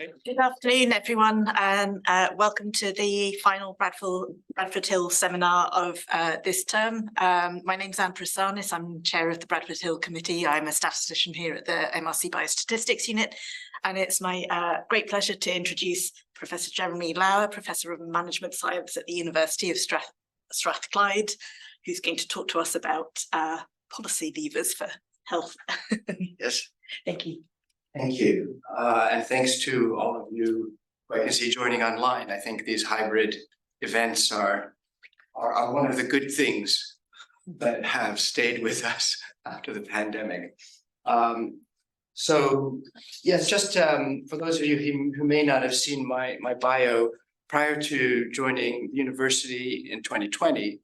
Good afternoon, everyone, and welcome to the final Bradford Hill seminar of this term. My name's Anne Prasanis. I'm chair of the Bradford Hill Committee. I'm a statistician here at the MRC Biostatistics Unit, and it's my great pleasure to introduce Professor Jeremy Lauer, Professor of Management Science at the University of Strathclyde, who's going to talk to us about policy levers for health. Yes. Thank you. Thank you. And thanks to all of you who I can see joining online. I think these hybrid events are one of the good things that have stayed with us after the pandemic. So yes, just for those of you who may not have seen my bio, prior to joining the university in 2020,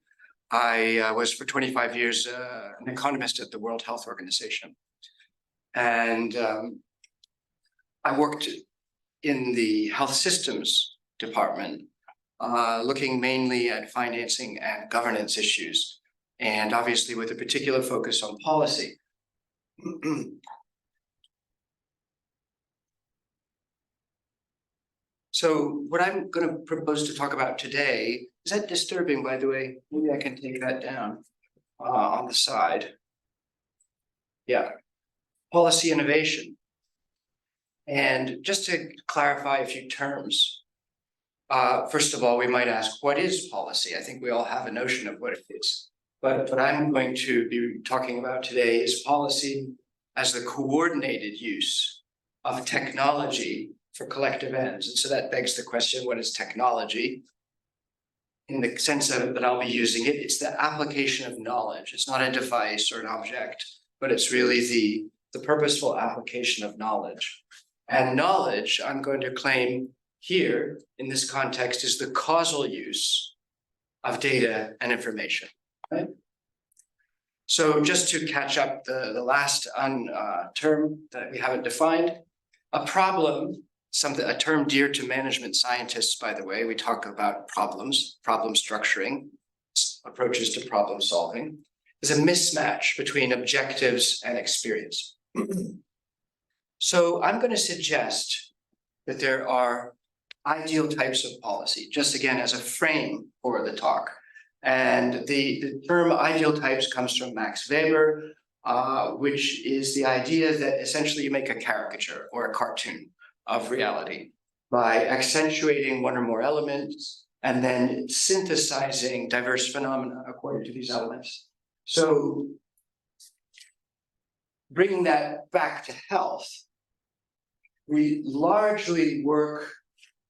I was for 25 years an economist at the World Health Organization. And I worked in the health systems department, looking mainly at financing and governance issues, and obviously with a particular focus on policy. So what I'm going to propose to talk about today, is that disturbing, by the way? Maybe I can take that down on the side. Yeah, policy innovation. And just to clarify a few terms, first of all, we might ask, what is policy? I think we all have a notion of what it is. But what I'm going to be talking about today is policy as the coordinated use of technology for collective ends. And so that begs the question, what is technology? In the sense that I'll be using it, it's the application of knowledge. It's not a device or an object, but it's really the purposeful application of knowledge. And knowledge, I'm going to claim here in this context, is the causal use of data and information. Right? So just to catch up the last term that we haven't defined, a problem, a term dear to management scientists, by the way. We talk about problems, problem structuring, approaches to problem solving, is a mismatch between objectives and experience. So I'm going to suggest that there are ideal types of policy, just again as a frame for the talk. And the term ideal types comes from Max Weber, which is the idea that essentially you make a caricature or a cartoon of reality by accentuating one or more elements and then synthesizing diverse phenomena according to these elements. So bringing that back to health, we largely work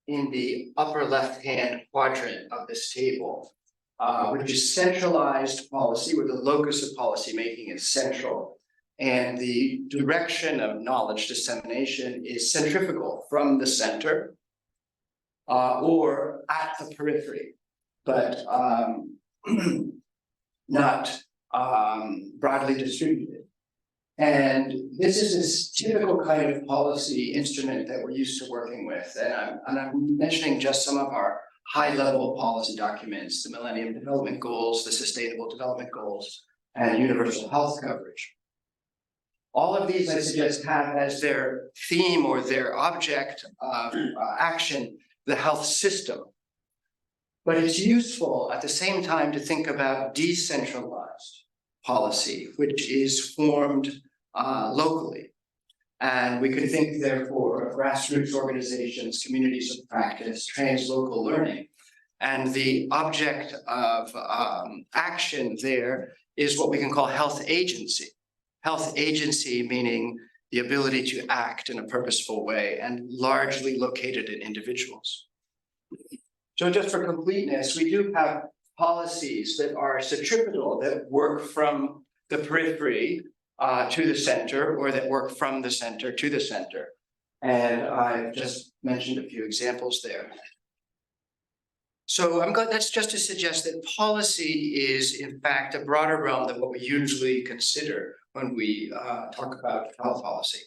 in the upper left-hand quadrant of this table, which is centralized policy, where the locus of policy making is central. And the direction of knowledge dissemination is centrifugal from the center or at the periphery, but not broadly distributed. And this is this typical kind of policy instrument that we're used to working with. And I'm mentioning just some of our high-level policy documents, the Millennium Development Goals, the Sustainable Development Goals, and universal health coverage. All of these, I suggest, have as their theme or their object of action the health system. But it's useful at the same time to think about decentralized policy, which is formed locally. And we could think, therefore, of grassroots organizations, communities of practice, translocal learning. And the object of action there is what we can call health agency. Health agency meaning the ability to act in a purposeful way and largely located in individuals. So just for completeness, we do have policies that are centripetal, that work from the periphery to the center, or that work from the center to the center. And I've just mentioned a few examples there. So that's just to suggest that policy is, in fact, a broader realm than what we usually consider when we talk about health policy.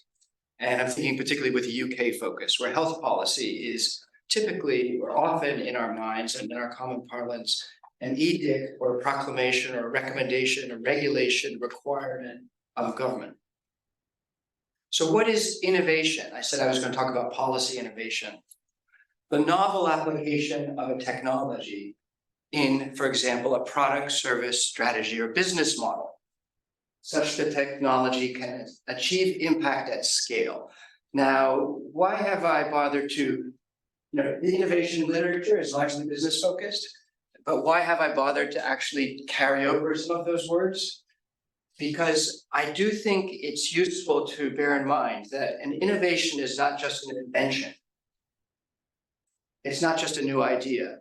And I'm thinking particularly with a UK focus, where health policy is typically or often in our minds and in our common parlance, an edict or a proclamation or a recommendation or regulation requirement of government. So what is innovation? I said I was going to talk about policy innovation. The novel application of a technology in, for example, a product, service, strategy, or business model, such that technology can achieve impact at scale. Now, why have I bothered to, the innovation literature is largely business focused, but why have I bothered to actually carry over some of those words? Because I do think it's useful to bear in mind that an innovation is not just an invention. It's not just a new idea.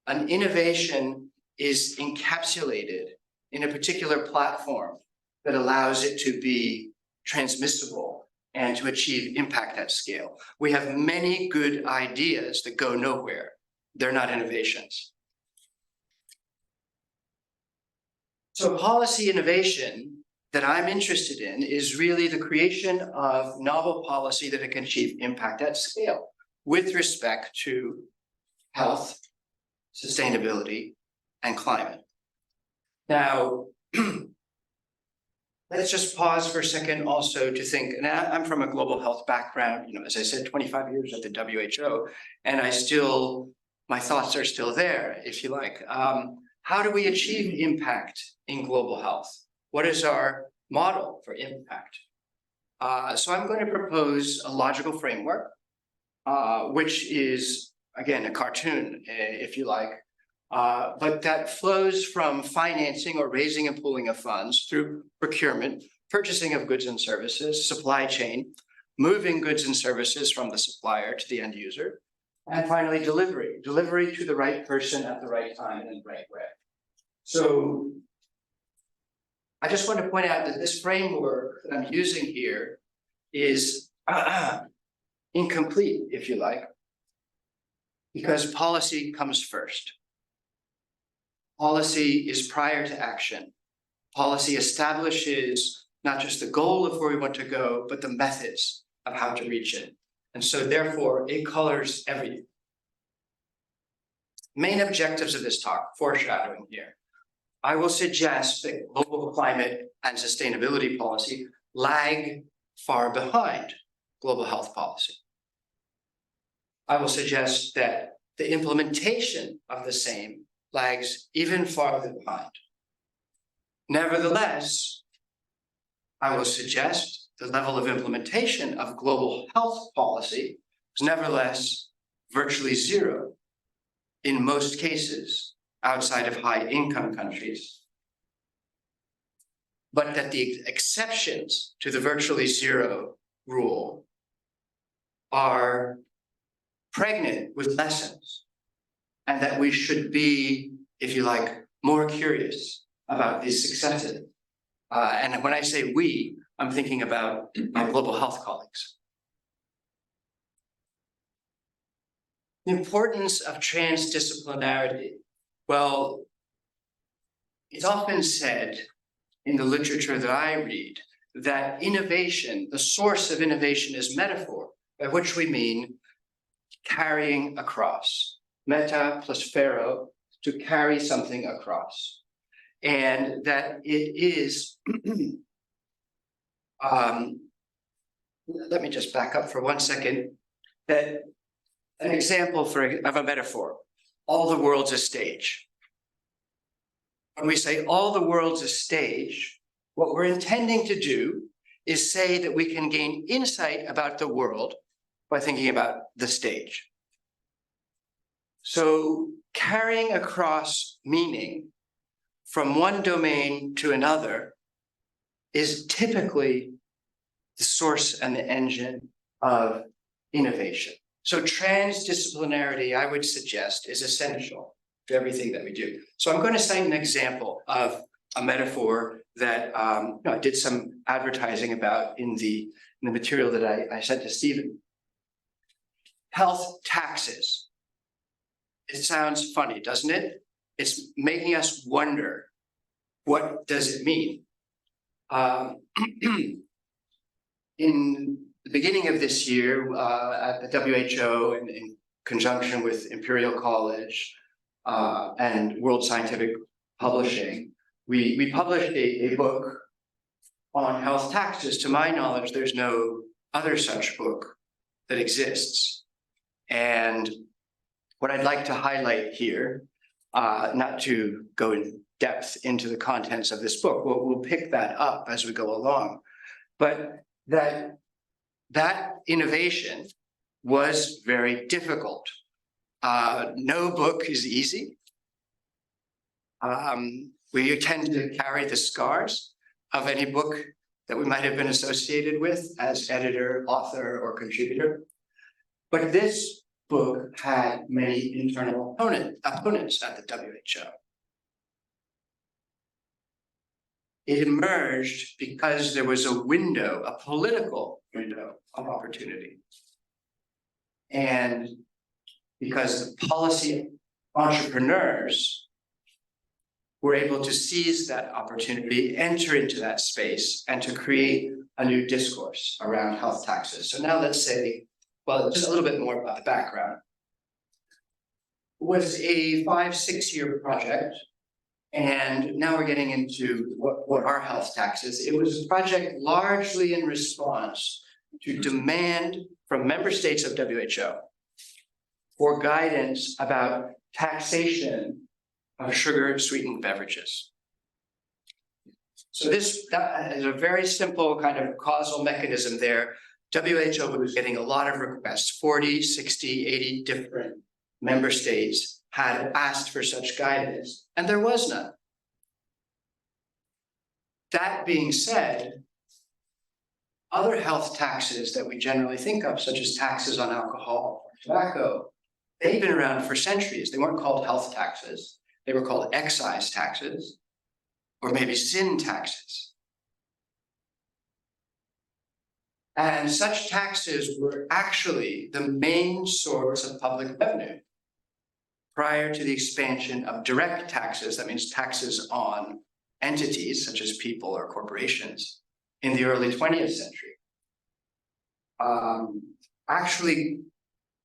An innovation is encapsulated in a particular platform that allows it to be transmissible and to achieve impact at scale. We have many good ideas that go nowhere. They're not innovations. So policy innovation that I'm interested in is really the creation of novel policy that it can achieve impact at scale with respect to health, sustainability, and climate. Now, let's just pause for a second also to think, and I'm from a global health background, as I said, 25 years at the WHO, and my thoughts are still there, if you like. How do we achieve impact in global health? What is our model for impact? So I'm going to propose a logical framework, which is, again, a cartoon, if you like, but that flows from financing or raising and pooling of funds through procurement, purchasing of goods and services, supply chain, moving goods and services from the supplier to the end user, and finally delivery to the right person at the right time and in the right way. So I just want to point out that this framework that I'm using here is incomplete, if you like, because policy comes first. Policy is prior to action. Policy establishes not just the goal of where we want to go, but the methods of how to reach it. And so therefore, it colors everything. Main objectives of this talk, foreshadowing here. I will suggest that global climate and sustainability policy lag far behind global health policy. I will suggest that the implementation of the same lags even farther behind. Nevertheless, I will suggest the level of implementation of global health policy is nevertheless virtually zero in most cases outside of high-income countries, but that the exceptions to the virtually zero rule are pregnant with lessons, and that we should be, if you like, more curious about these successes. And when I say we, I'm thinking about my global health colleagues. The importance of transdisciplinarity. Well, it's often said in the literature that I read that innovation, the source of innovation is metaphor, by which we mean carrying across. Meta plus phero, to carry something across. And that it is, let me just back up for 1 second, that an example of a metaphor, all the world's a stage. When we say all the world's a stage, what we're intending to do is say that we can gain insight about the world by thinking about the stage. So carrying across meaning from one domain to another is typically the source and the engine of innovation. So transdisciplinarity, I would suggest, is essential to everything that we do. So I'm going to cite an example of a metaphor that I did some advertising about in the material that I sent to Stephen. Health taxes. It sounds funny, doesn't it? It's making us wonder, what does it mean? In the beginning of this year, at the WHO, in conjunction with Imperial College and World Scientific Publishing, we published a book on health taxes. To my knowledge, there's no other such book that exists. And what I'd like to highlight here, not to go in depth into the contents of this book, we'll pick that up as we go along, but that innovation was very difficult. No book is easy. We tend to carry the scars of any book that we might have been associated with as editor, author, or contributor. But this book had many internal opponents at the WHO. It emerged because there was a window, a political window of opportunity. And because the policy entrepreneurs were able to seize that opportunity, enter into that space, and to create a new discourse around health taxes. So now let's say, well, just a little bit more about the background. It was a 5-6 year project. And now we're getting into what are health taxes. It was a project largely in response to demand from member states of WHO for guidance about taxation of sugar-sweetened beverages. So that is a very simple kind of causal mechanism there. WHO was getting a lot of requests, 40, 60, 80 different member states had asked for such guidance, and there was none. That being said, other health taxes that we generally think of, such as taxes on alcohol or tobacco, they've been around for centuries. They weren't called health taxes. They were called excise taxes, or maybe sin taxes. And such taxes were actually the main source of public revenue prior to the expansion of direct taxes, that means taxes on entities such as people or corporations, in the early 20th century. Actually,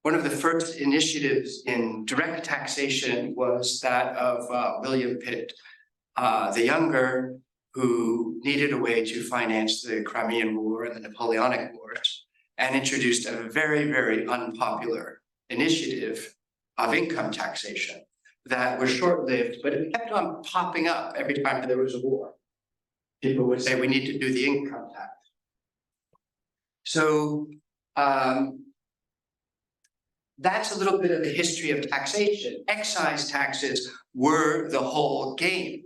one of the first initiatives in direct taxation was that of William Pitt, the younger, who needed a way to finance the Crimean War and the Napoleonic Wars, and introduced a very, very unpopular initiative of income taxation that was short-lived, but it kept on popping up every time there was a war. People would say, we need to do the income tax. So that's a little bit of the history of taxation. Excise taxes were the whole game,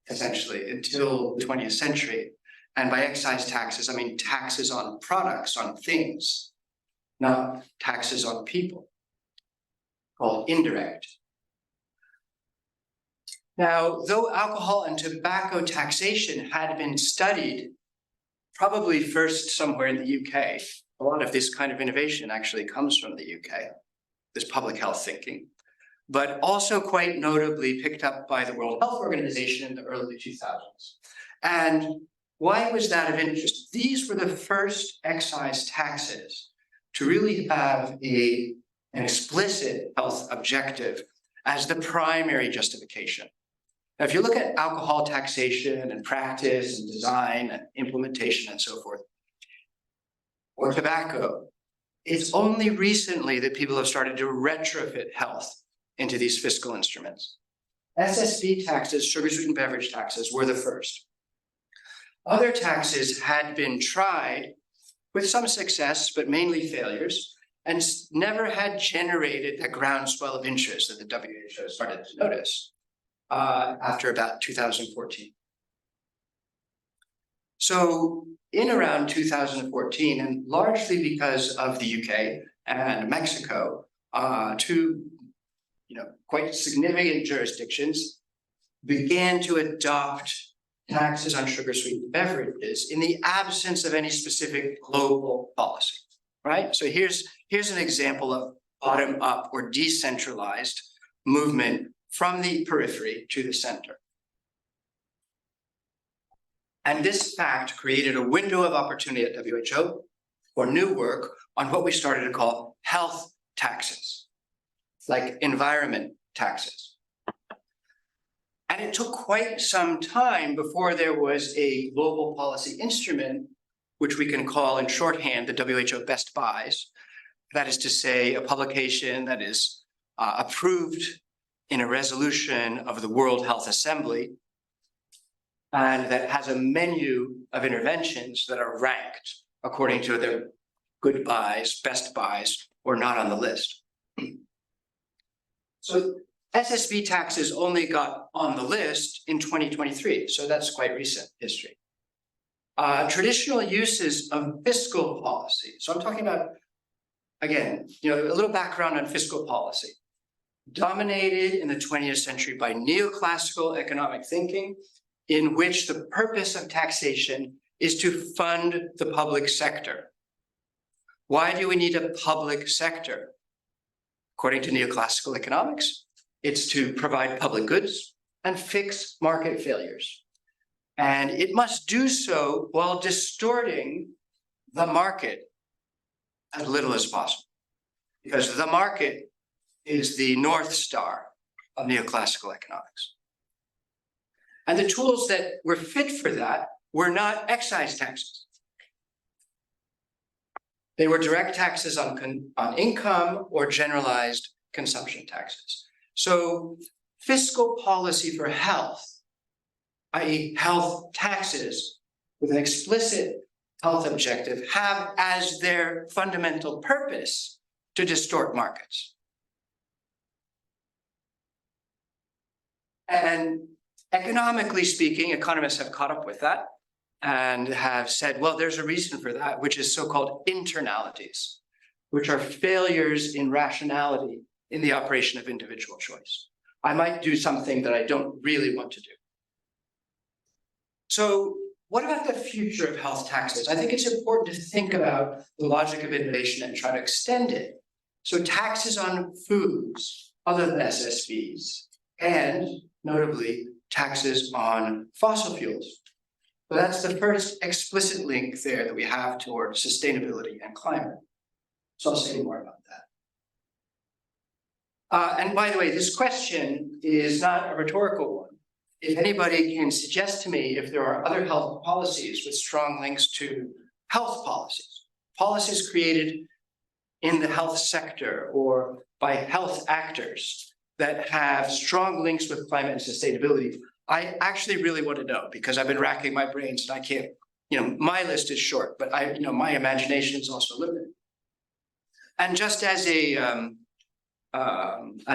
essentially, until the 20th century. And by excise taxes, I mean taxes on products, on things, not taxes on people, called indirect. Now, though alcohol and tobacco taxation had been studied, probably first somewhere in the UK, a lot of this kind of innovation actually comes from the UK, this public health thinking, but also quite notably picked up by the World Health Organization in the early 2000s. And why was that of interest? These were the first excise taxes to really have an explicit health objective as the primary justification. Now, if you look at alcohol taxation and practice and design and implementation and so forth, or tobacco, it's only recently that people have started to retrofit health into these fiscal instruments. SSB taxes, sugar-sweetened beverage taxes, were the first. Other taxes had been tried with some success, but mainly failures, and never had generated the groundswell of interest that the WHO started to notice after about 2014. So in around 2014, and largely because of the UK and Mexico, two quite significant jurisdictions began to adopt taxes on sugar-sweetened beverages in the absence of any specific global policy, right? So here's an example of bottom-up or decentralized movement from the periphery to the center. And this fact created a window of opportunity at WHO for new work on what we started to call health taxes, like environment taxes. And it took quite some time before there was a global policy instrument, which we can call in shorthand the WHO Best Buys. That is to say, a publication that is approved in a resolution of the World Health Assembly, and that has a menu of interventions that are ranked according to their good buys, best buys, or not on the list. So SSB taxes only got on the list in 2023, so that's quite recent history. Traditional uses of fiscal policy. So I'm talking about, again, a little background on fiscal policy. Dominated in the 20th century by neoclassical economic thinking, in which the purpose of taxation is to fund the public sector. Why do we need a public sector? According to neoclassical economics, it's to provide public goods and fix market failures. And it must do so while distorting the market as little as possible, because the market is the North Star of neoclassical economics. And the tools that were fit for that were not excise taxes. They were direct taxes on income or generalized consumption taxes. So fiscal policy for health, i.e. health taxes with an explicit health objective, have as their fundamental purpose to distort markets. And economically speaking, economists have caught up with that and have said, well, there's a reason for that, which is so-called internalities, which are failures in rationality in the operation of individual choice. I might do something that I don't really want to do. So what about the future of health taxes? I think it's important to think about the logic of innovation and try to extend it. So taxes on foods other than SSBs, and notably taxes on fossil fuels. So that's the first explicit link there that we have toward sustainability and climate. So I'll say more about that. And by the way, this question is not a rhetorical one. If anybody can suggest to me if there are other health policies with strong links to health policies, policies created in the health sector or by health actors that have strong links with climate and sustainability, I actually really want to know, because I've been racking my brains and I can't, my list is short, but my imagination is also limited. And just as a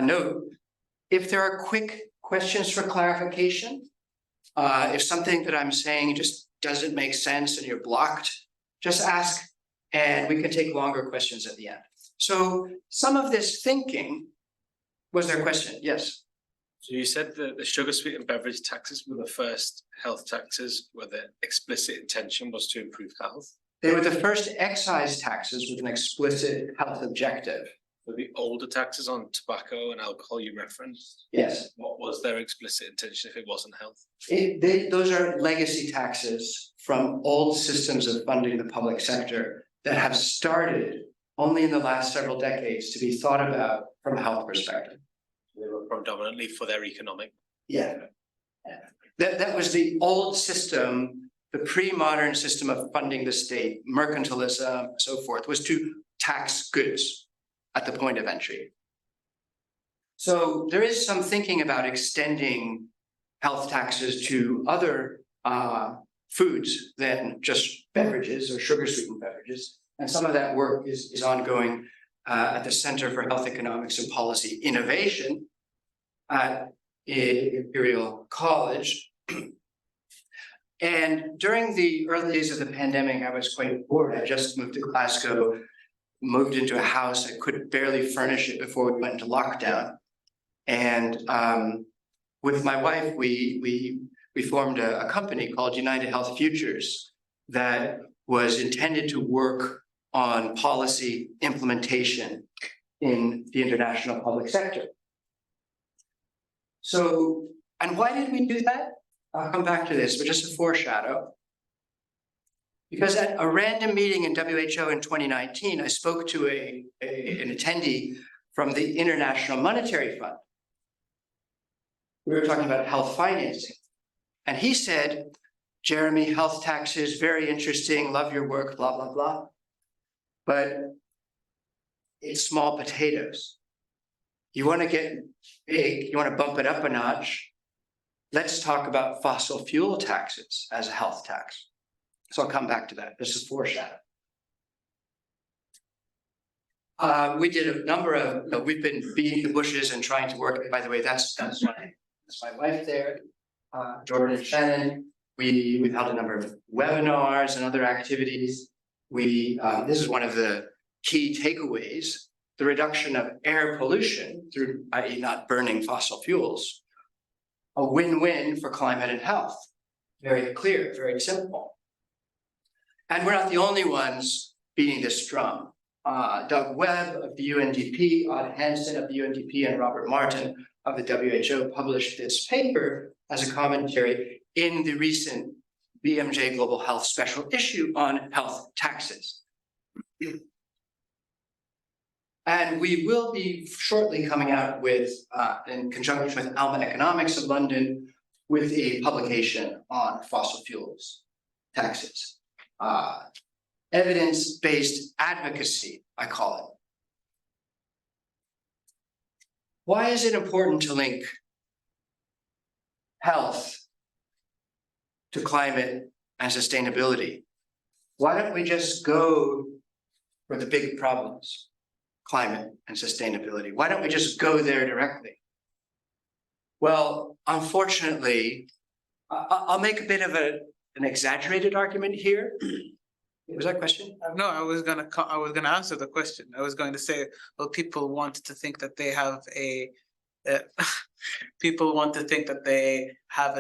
note, if there are quick questions for clarification, if something that I'm saying just doesn't make sense and you're blocked, just ask and we can take longer questions at the end. So some of this thinking, was there a question? Yes. So you said that the sugar sweetened beverage taxes were the first health taxes where the explicit intention was to improve health? They were the first excise taxes with an explicit health objective. So the older taxes on tobacco and alcohol you referenced? Yes. What was their explicit intention if it wasn't health? Those are legacy taxes from old systems of funding the public sector that have started only in the last several decades to be thought about from a health perspective. They were predominantly for their economic. Yeah. That was the old system, the pre-modern system of funding the state, mercantilism, so forth, was to tax goods at the point of entry. So there is some thinking about extending health taxes to other foods than just beverages or sugar sweetened beverages. And some of that work is ongoing at the Center for Health Economics and Policy Innovation at Imperial College. And during the early days of the pandemic, I was quite bored. I just moved to Glasgow, moved into a house. I could barely furnish it before we went into lockdown. And with my wife, we formed a company called United Health Futures that was intended to work on policy implementation in the international public sector. So, and why did we do that? I'll come back to this, but just a foreshadow. Because at a random meeting in WHO in 2019, I spoke to an attendee from the International Monetary Fund, we were talking about health financing. And he said, Jeremy, health taxes, very interesting, love your work, blah, blah, blah. But it's small potatoes. You want to get big, you want to bump it up a notch. Let's talk about fossil fuel taxes as a health tax. So I'll come back to that. This is foreshadow. We did a number of, we've been beating the bushes and trying to work. By the way, that's my wife there, Jordan and Shannon. We've held a number of webinars and other activities. This is one of the key takeaways, the reduction of air pollution through, i.e. not burning fossil fuels, a win-win for climate and health. Very clear, very simple. And we're not the only ones beating this drum. Doug Webb of the UNDP, Odd Hansen of the UNDP, and Robert Martin of the WHO published this paper as a commentary in the recent BMJ Global Health special issue on health taxes. And we will be shortly coming out with, in conjunction with Alma Economics of London, with a publication on fossil fuels taxes. Evidence-based advocacy, I call it. Why is it important to link health to climate and sustainability? Why don't we just go for the big problems, climate and sustainability? Why don't we just go there directly? Well, unfortunately, I'll make a bit of an exaggerated argument here. Was that a question? No, I was gonna answer the question. I was going to say, well, people want to think that they have a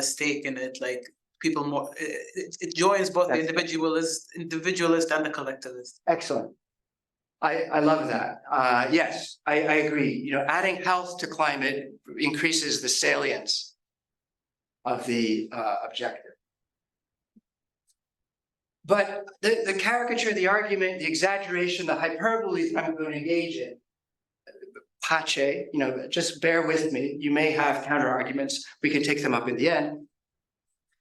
stake in it. Like people more, it joins both the individualist and the collectivist. Excellent. I love that. Yes, I agree. You know, adding health to climate increases the salience of the objective. But the caricature, the argument, the exaggeration, the hyperbole I'm going to engage in, pace, you know, just bear with me. You may have counter arguments. We can take them up in the end.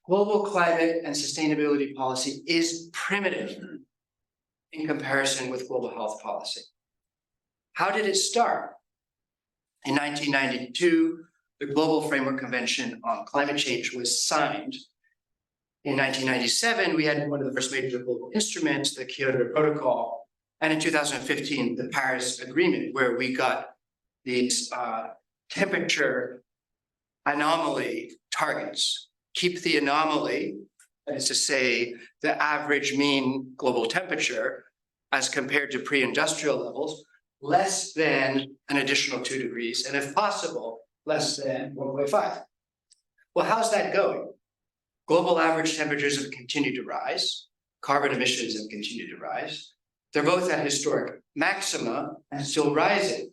Global climate and sustainability policy is primitive in comparison with global health policy. How did it start? In 1992, the Global Framework Convention on Climate Change was signed. In 1997, we had one of the first major global instruments, the Kyoto Protocol, and in 2015, the Paris Agreement, where we got these temperature anomaly targets. Keep the anomaly, that is to say, the average mean global temperature as compared to pre-industrial levels, less than an additional 2 degrees, and if possible, less than 1.5. Well, how's that going? Global average temperatures have continued to rise. Carbon emissions have continued to rise. They're both at historic maxima and still rising.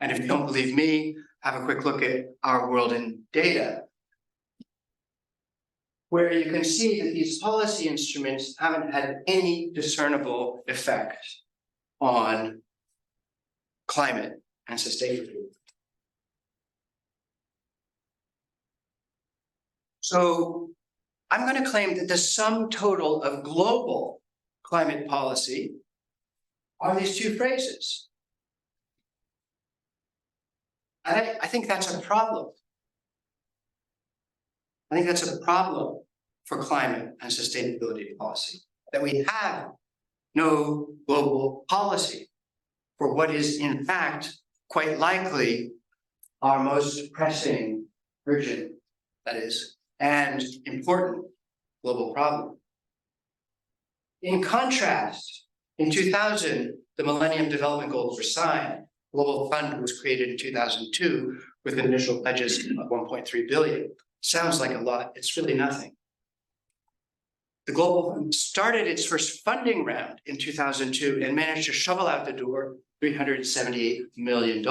And if you don't believe me, have a quick look at our world in data, where you can see that these policy instruments haven't had any discernible effect on climate and sustainability. So I'm going to claim that the sum total of global climate policy are these two phrases. And I think that's a problem. I think that's a problem for climate and sustainability policy, that we have no global policy for what is in fact quite likely our most pressing, urgent, that is, and important global problem. In contrast, in 2000, the Millennium Development Goals were signed. Global Fund was created in 2002 with initial pledges of 1.3 billion. Sounds like a lot, it's really nothing. The Global Fund started its first funding round in 2002 and managed to shovel out the door $378 million.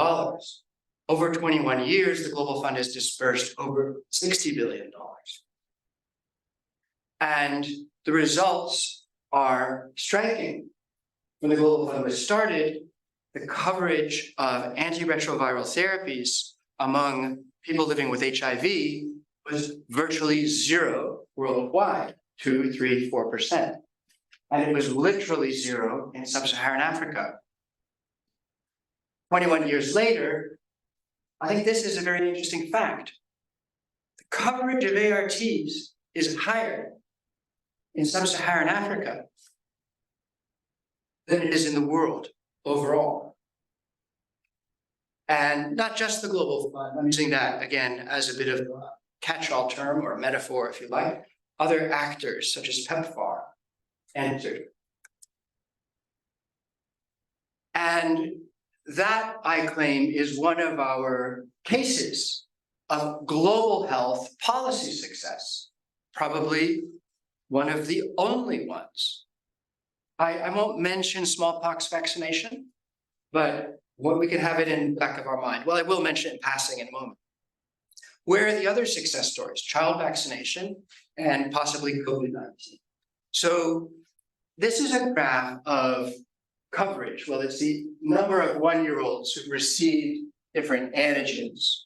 Over 21 years, the Global Fund has dispersed over $60 billion. And the results are striking. When the Global Fund was started, the coverage of antiretroviral therapies among people living with HIV was virtually zero worldwide, 2, 3, 4%. And it was literally zero in sub-Saharan Africa. 21 years later, I think this is a very interesting fact. The coverage of ARTs is higher in sub-Saharan Africa than it is in the world overall. And not just the Global Fund, I'm using that again as a bit of a catch-all term or a metaphor, if you like. Other actors such as PEPFAR entered. And that, I claim, is one of our cases of global health policy success, probably one of the only ones. I won't mention smallpox vaccination, but what we can have it in the back of our mind. Well, I will mention it in passing in a moment. Where are the other success stories? Child vaccination and possibly COVID-19. So this is a graph of coverage. Well, it's the number of one-year-olds who received different antigens.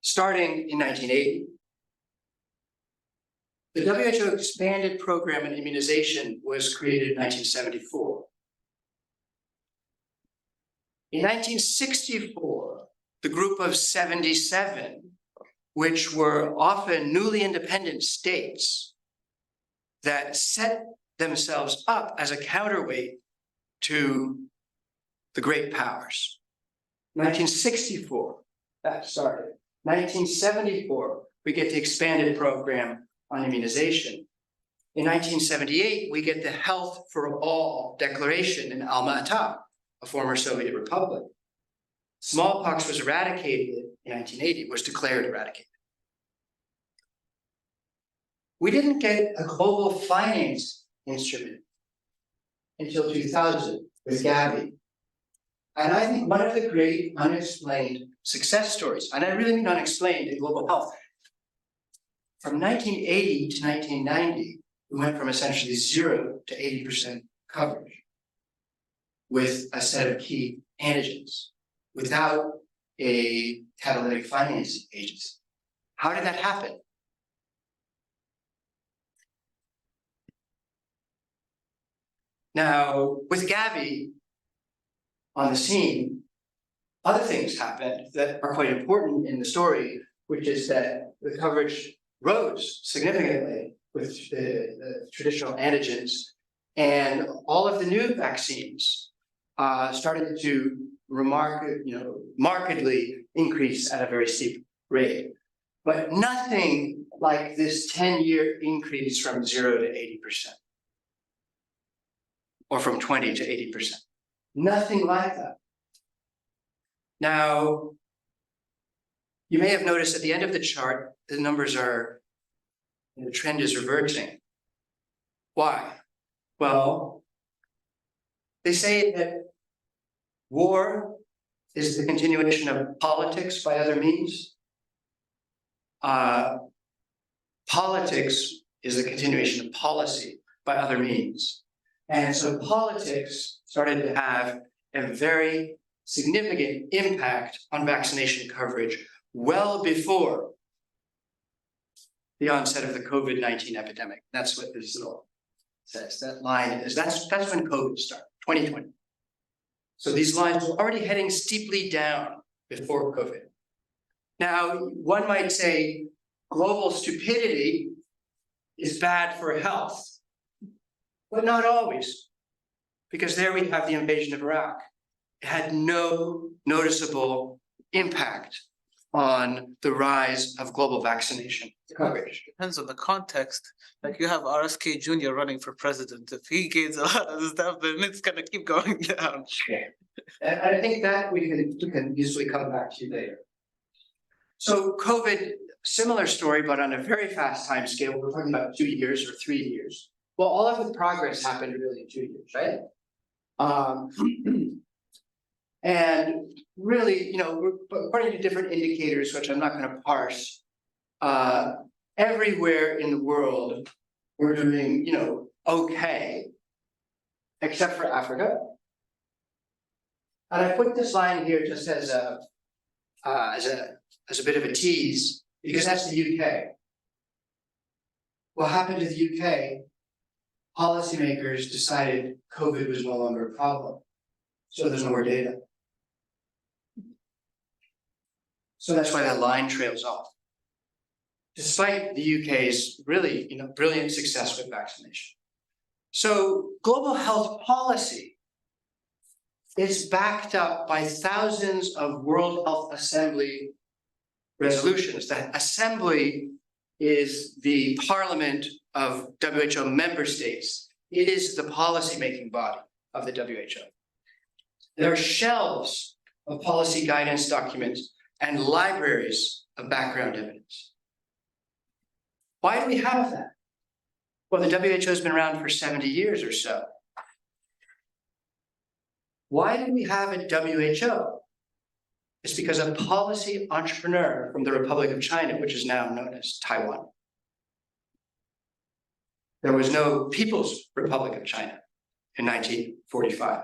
Starting in 1980. The WHO expanded program in immunization was created in 1974. In 1964, the group of 77, which were often newly independent states that set themselves up as a counterweight to the great powers. 1974, we get the expanded program on immunization. In 1978, we get the Health for All Declaration in Alma-Ata, a former Soviet republic. Smallpox was eradicated in 1980, was declared eradicated. We didn't get a global finance instrument until 2000 with Gavi. And I think one of the great unexplained success stories, and I really mean unexplained in global health, from 1980 to 1990, we went from essentially 0 to 80% coverage with a set of key antigens without a catalytic financing agency. How did that happen? Now, with Gavi on the scene, other things happened that are quite important in the story, which is that the coverage rose significantly with the traditional antigens, and all of the new vaccines started to markedly increase at a very steep rate. But nothing like this 10-year increase from 0 to 80%. Or from 20 to 80%. Nothing like that. Now, you may have noticed at the end of the chart, the numbers are, the trend is reverting. Why? Well, they say that war is the continuation of politics by other means. Politics is the continuation of policy by other means. And so politics started to have a very significant impact on vaccination coverage well before the onset of the COVID-19 epidemic. That's what this little says. That line is, that's when COVID started, 2020. So these lines were already heading steeply down before COVID. Now, one might say global stupidity is bad for health. But not always, because there we have the invasion of Iraq. It had no noticeable impact on the rise of global vaccination coverage. Depends on the context. Like you have RSK Jr. running for president. If he gains a lot of stuff, then it's gonna keep going down. And I think that we can easily come back to later. So COVID, similar story, but on a very fast time scale. We're talking about 2 years or 3 years. Well, all of the progress happened really in 2 years, right? And really, according to different indicators, which I'm not going to parse, everywhere in the world, we're doing, okay, except for Africa. And I put this line here just as a as a bit of a tease, because that's the UK. What happened to the UK? Policymakers decided COVID was no longer a problem, so there's no more data. So that's why that line trails off. Despite the UK's really, brilliant success with vaccination. So global health policy is backed up by thousands of World Health Assembly resolutions. The Assembly is the parliament of WHO member states. It is the policy-making body of the WHO. There are shelves of policy guidance documents and libraries of background evidence. Why do we have that? Well, the WHO has been around for 70 years or so. Why do we have a WHO? It's because a policy entrepreneur from the Republic of China, which is now known as Taiwan. There was no People's Republic of China in 1945.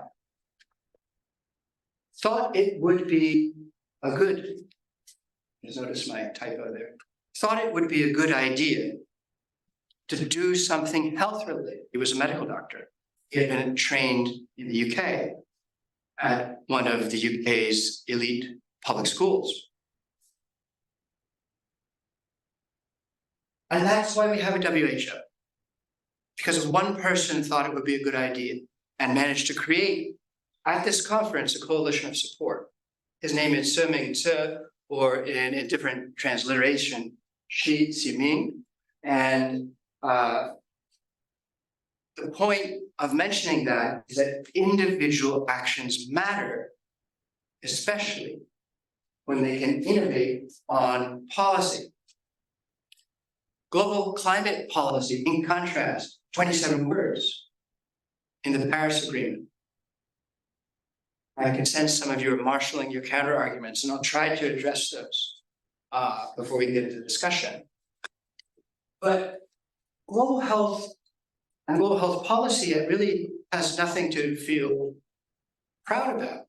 Thought it would be a good, just notice my typo there, thought it would be a good idea to do something health related. He was a medical doctor. He had been trained in the UK at one of the UK's elite public schools. And that's why we have a WHO. Because one person thought it would be a good idea and managed to create at this conference a coalition of support. His name is Se Ming Tse, or in a different transliteration, Shi Ximing. And the point of mentioning that is that individual actions matter, especially when they can innovate on policy. Global climate policy, in contrast, 27 words in the Paris Agreement. I can sense some of you are marshaling your counter arguments, and I'll try to address those before we get into the discussion. But global health and global health policy, it really has nothing to feel proud about,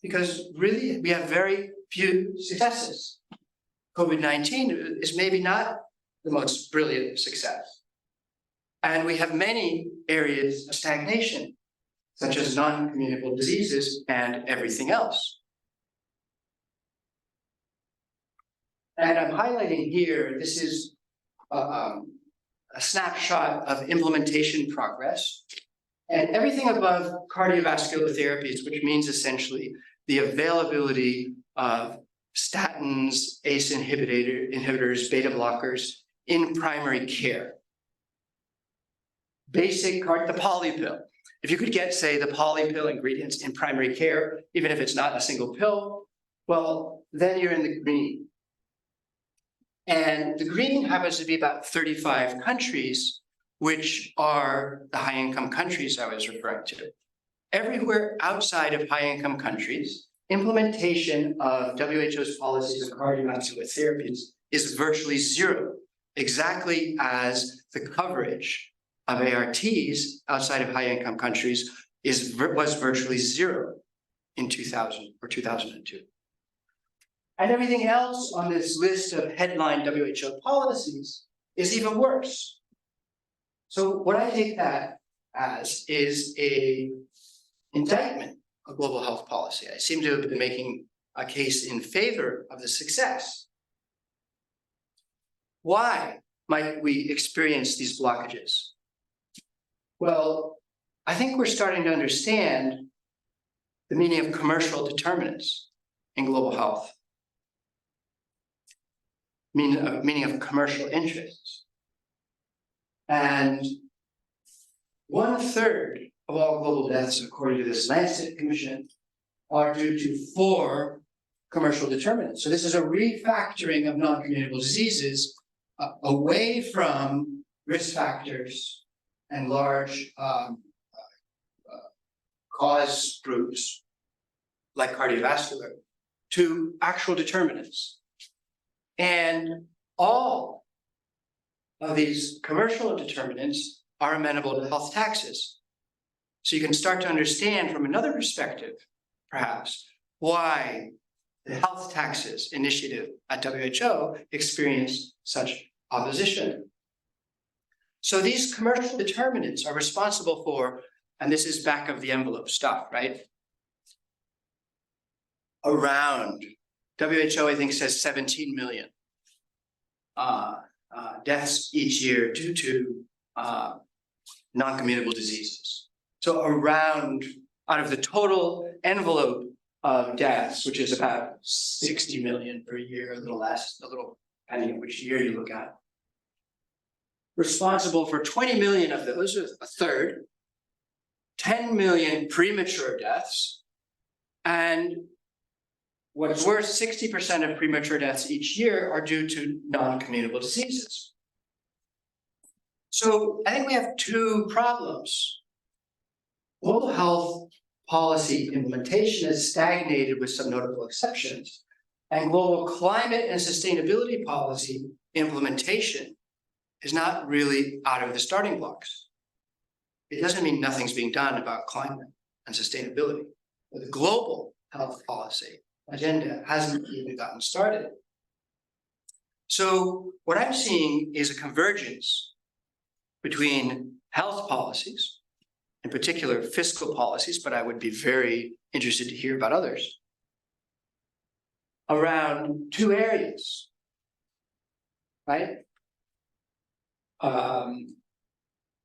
because really we have very few successes. COVID-19 is maybe not the most brilliant success. And we have many areas of stagnation, such as non-communicable diseases and everything else. And I'm highlighting here, this is a snapshot of implementation progress. And everything above cardiovascular therapies, which means essentially the availability of statins, ACE inhibitors, beta blockers in primary care. Basic the poly pill. If you could get, say, the poly pill ingredients in primary care, even if it's not a single pill, well, then you're in the green. And the green happens to be about 35 countries, which are the high-income countries I was referring to. Everywhere outside of high-income countries, implementation of WHO's policies of cardiovascular therapies is virtually zero, exactly as the coverage of ARTs outside of high-income countries was virtually zero in 2000 or 2002. And everything else on this list of headline WHO policies is even worse. So what I take that as is an indictment of global health policy. I seem to have been making a case in favor of the success. Why might we experience these blockages? Well, I think we're starting to understand the meaning of commercial determinants in global health. Meaning of commercial interests. And 1/3 of all global deaths, according to this Lancet Commission, are due to 4 commercial determinants. So this is a refactoring of non-communicable diseases away from risk factors and large cause groups like cardiovascular to actual determinants. And all of these commercial determinants are amenable to health taxes. So you can start to understand from another perspective, perhaps, why the health taxes initiative at WHO experienced such opposition. So these commercial determinants are responsible for, and this is back of the envelope stuff, right? Around, WHO I think says 17 million deaths each year due to non-communicable diseases. So around, out of the total envelope of deaths, which is about 60 million per year, a little less, a little depending on which year you look at. Responsible for 20 million of those, a third, 10 million premature deaths, and what's worse, 60% of premature deaths each year are due to non-communicable diseases. So I think we have two problems. Global health policy implementation has stagnated with some notable exceptions, and global climate and sustainability policy implementation is not really out of the starting blocks. It doesn't mean nothing's being done about climate and sustainability. But the global health policy agenda hasn't even gotten started. So what I'm seeing is a convergence between health policies, in particular fiscal policies, but I would be very interested to hear about others, around two areas, right?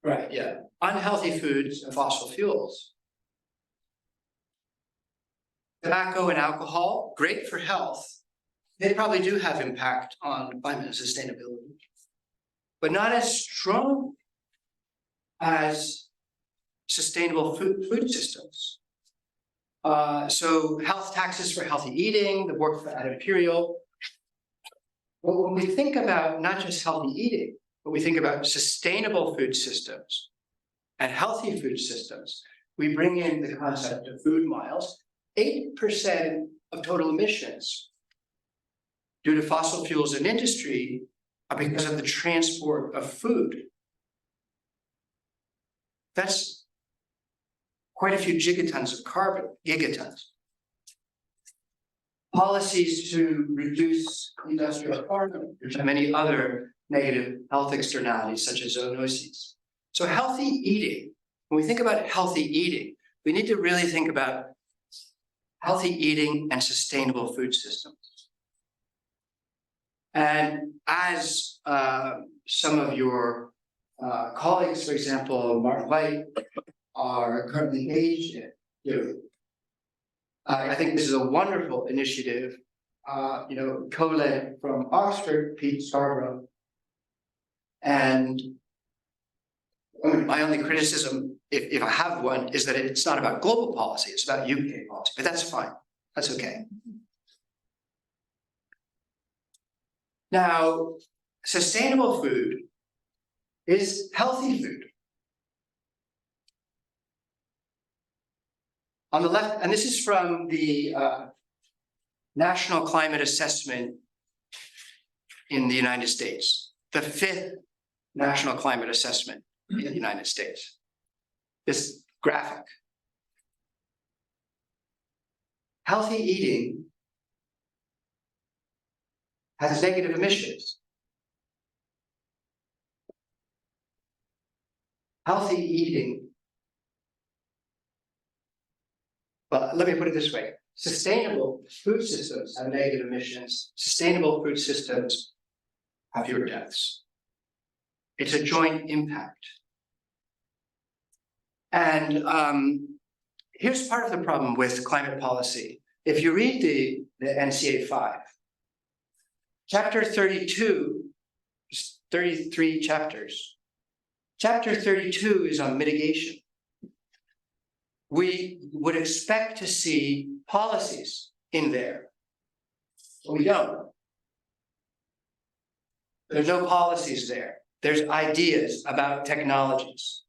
Right, yeah, unhealthy foods and fossil fuels. Tobacco and alcohol, great for health. They probably do have impact on climate and sustainability, but not as strong as sustainable food systems. So health taxes for healthy eating, the work for Adam Imperial. But when we think about not just healthy eating, but we think about sustainable food systems and healthy food systems, we bring in the concept of food miles. 8% of total emissions due to fossil fuels in industry are because of the transport of food. That's quite a few gigatons of carbon, gigatons. Policies to reduce industrial carbon, which have many other negative health externalities such as zoonoses. So healthy eating, when we think about healthy eating, we need to really think about healthy eating and sustainable food systems. And as some of your colleagues, for example, Mark White, are currently engaged in, I think this is a wonderful initiative, co-led from Oxford, Pete Scarborough. And my only criticism, if I have one, is that it's not about global policy, it's about UK policy, but that's fine, that's okay. Now, sustainable food is healthy food. On the left, and this is from the National Climate Assessment in the United States, the 5th National Climate Assessment in the United States. This graphic. Healthy eating has negative emissions. Healthy eating, well, let me put it this way. Sustainable food systems have negative emissions. Sustainable food systems have fewer deaths. It's a joint impact. And here's part of the problem with climate policy. If you read the NCA 5, chapter 32, 33 chapters. Chapter 32 is on mitigation. We would expect to see policies in there, but we don't. There's no policies there. There's ideas about technologies.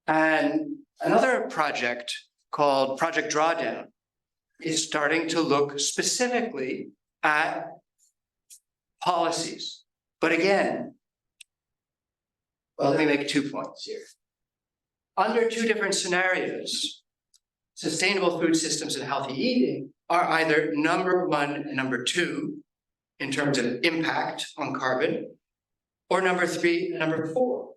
And another project called Project Drawdown is starting to look specifically at policies. But again, well, let me make 2 points here. Under 2 different scenarios, sustainable food systems and healthy eating are either number 1 and number 2 in terms of impact on carbon, or number 3 and number 4.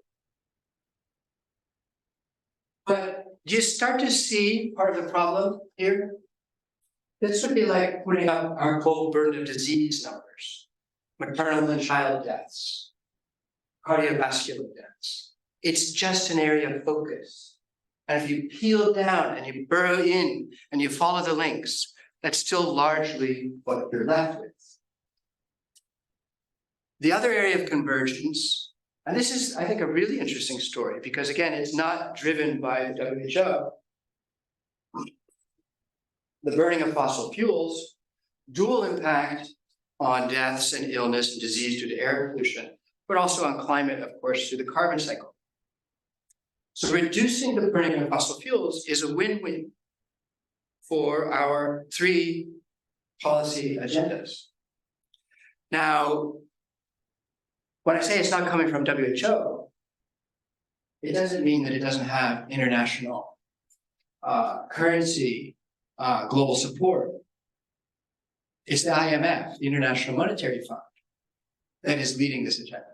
But do you start to see part of the problem here? This would be like putting up our global burden of disease numbers, maternal and child deaths, cardiovascular deaths. It's just an area of focus. And if you peel down and you burrow in and you follow the links, that's still largely what you're left with. The other area of convergence, and this is, I think, a really interesting story because, again, it's not driven by the WHO. The burning of fossil fuels, dual impact on deaths and illness and disease due to air pollution, but also on climate, of course, through the carbon cycle. So reducing the burning of fossil fuels is a win-win for our 3 policy agendas. Now, when I say it's not coming from WHO, it doesn't mean that it doesn't have international currency, global support. It's the IMF, the International Monetary Fund, that is leading this agenda